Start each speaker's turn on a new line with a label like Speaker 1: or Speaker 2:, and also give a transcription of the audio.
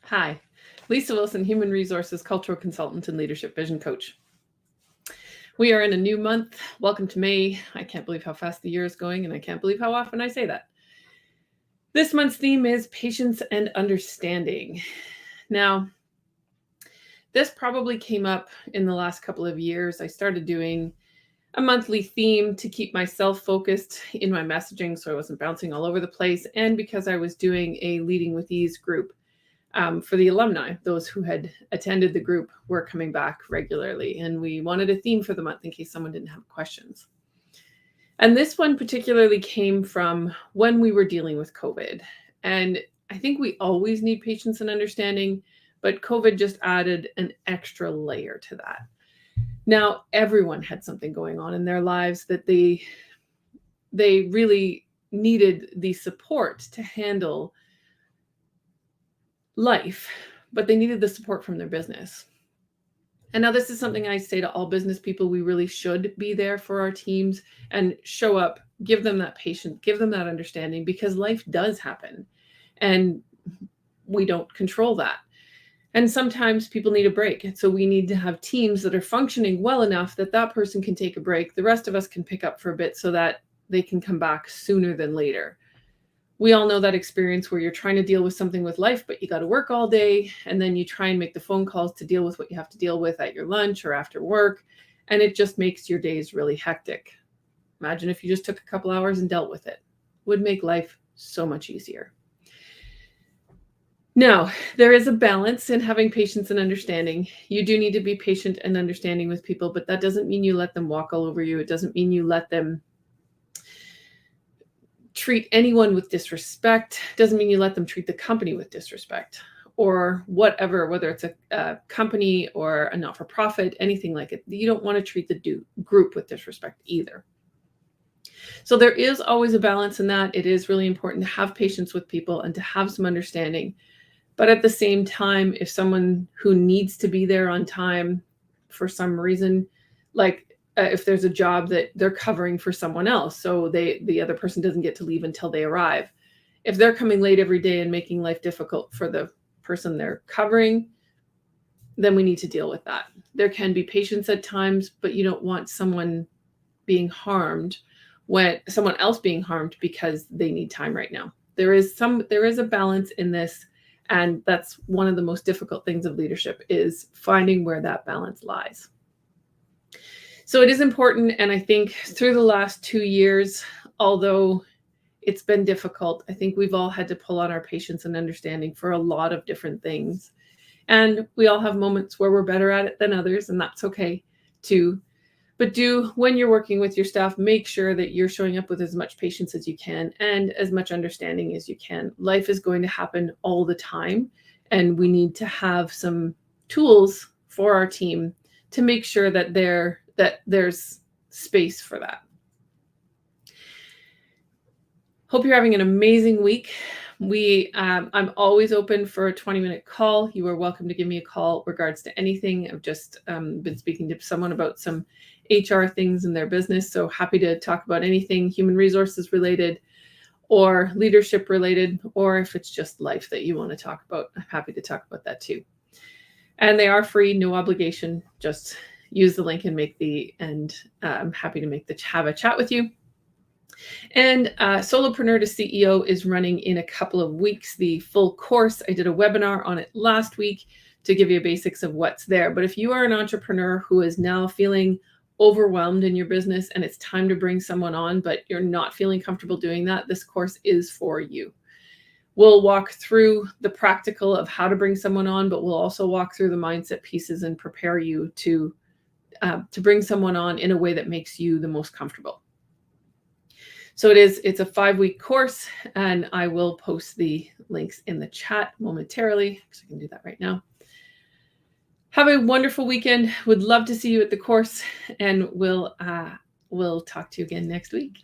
Speaker 1: Hi, Lisa Wilson, Human Resources Cultural Consultant and Leadership Vision Coach. We are in a new month. Welcome to May. I can't believe how fast the year is going, and I can't believe how often I say that. This month's theme is patience and understanding. Now, this probably came up in the last couple of years. I started doing a monthly theme to keep myself focused in my messaging so I wasn't bouncing all over the place, and because I was doing a Leading with Ease group for the alumni. Those who had attended the group were coming back regularly, and we wanted a theme for the month in case someone didn't have questions. And this one particularly came from when we were dealing with COVID. And I think we always need patience and understanding, but COVID just added an extra layer to that. Now, everyone had something going on in their lives that they really needed the support to handle life, but they needed the support from their business. And now this is something I say to all business people. We really should be there for our teams and show up, give them that patience, give them that understanding, because life does happen and we don't control that. And sometimes people need a break. And so we need to have teams that are functioning well enough that that person can take a break. The rest of us can pick up for a bit so that they can come back sooner than later. We all know that experience where you're trying to deal with something with life, but you got to work all day. And then you try and make the phone calls to deal with what you have to deal with at your lunch or after work. And it just makes your days really hectic. Imagine if you just took a couple hours and dealt with it. It would make life so much easier. Now, there is a balance in having patience and understanding. You do need to be patient and understanding with people, but that doesn't mean you let them walk all over you. It doesn't mean you let them treat anyone with disrespect. Doesn't mean you let them treat the company with disrespect or whatever, whether it's a company or a not-for-profit, anything like it. You don't want to treat the group with disrespect either. So there is always a balance in that. It is really important to have patience with people and to have some understanding. But at the same time, if someone who needs to be there on time for some reason, like if there's a job that they're covering for someone else, so the other person doesn't get to leave until they arrive. If they're coming late every day and making life difficult for the person they're covering, then we need to deal with that. There can be patience at times, but you don't want someone being harmed when someone else being harmed because they need time right now. There is a balance in this. And that's one of the most difficult things of leadership, is finding where that balance lies. So it is important. And I think through the last 2 years, although it's been difficult, I think we've all had to pull on our patience and understanding for a lot of different things. And we all have moments where we're better at it than others, and that's okay too. But when you're working with your staff, make sure that you're showing up with as much patience as you can and as much understanding as you can. Life is going to happen all the time, and we need to have some tools for our team to make sure that there's space for that. Hope you're having an amazing week. I'm always open for a 20-minute call. You are welcome to give me a call regards to anything. I've just been speaking to someone about some HR things in their business. So happy to talk about anything human resources related or leadership related, or if it's just life that you want to talk about, I'm happy to talk about that too. And they are free, no obligation. Just use the link and I'm happy to have a chat with you. And Solopreneur to CEO is running in a couple of weeks, the full course. I did a webinar on it last week to give you basics of what's there. But if you are an entrepreneur who is now feeling overwhelmed in your business and it's time to bring someone on, but you're not feeling comfortable doing that, this course is for you. We'll walk through the practical of how to bring someone on, but we'll also walk through the mindset pieces and prepare you to bring someone on in a way that makes you the most comfortable. So it's a 5-week course, and I will post the links in the chat momentarily, so I can do that right now. Have a wonderful weekend. Would love to see you at the course, and we'll talk to you again next week.